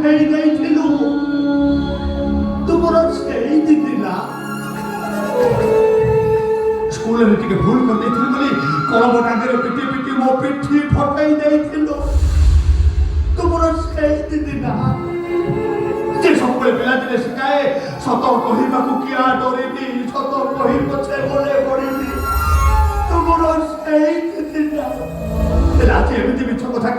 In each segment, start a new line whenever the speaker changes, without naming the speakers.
ହେଇ ଯାଇଥିଲୁ ତୁମର ସେଇ ଦିଦିନା ସ୍କୁଲରେ ଟିକେ ଭୁଲ କରିଦେଇଥିଲି ବୋଲି କଳମ ଡାଙ୍ଗରେ ପିଟି ପିଟି ମୋ ପିଠି ଫଟାଇ ଦେଇଥିଲୁ ତୁମର ସେଇ ଦିଦିନା ଯେ ସବୁବେଳେ ପିଲାଦିନେ ଶିଖାଏ ସତ କହିବାକୁ କିଆ ଡରିନି ସତ କହି ପଛେ ଗଲେ ପଡ଼ିନି ତୁମର ସେଇ ଦିଦିନା ହେଲେ ଆଜି ଏମିତି ମିଛ କଥା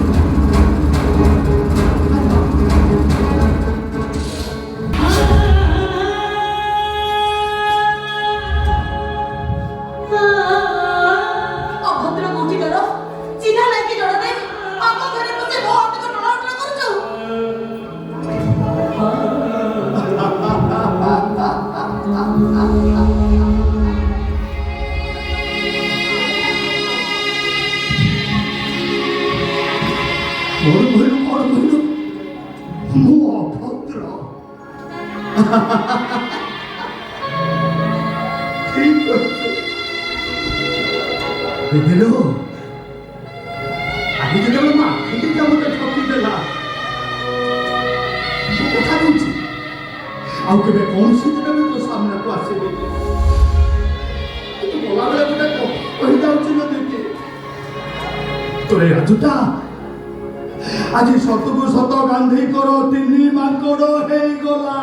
দেখলো আমি যেন মা ঠিক আমাকে ঠকি দেলা কথা বলছি ଆଉ କେବେ କୌଣସି ଦିନ ବି ତୋ ସାମ୍ନାକୁ ଆସିବେନି କିନ୍ତୁ ଗଲାବେଳେ ଗୋଟେ କହିଯାଉଛି ନା ଦିଦି ତୋର ରାଜୁଟା ଆଜି ସତକୁ ସତ ଗାନ୍ଧୀଙ୍କର ତିନି ମାଙ୍କଡ ହେଇଗଲା।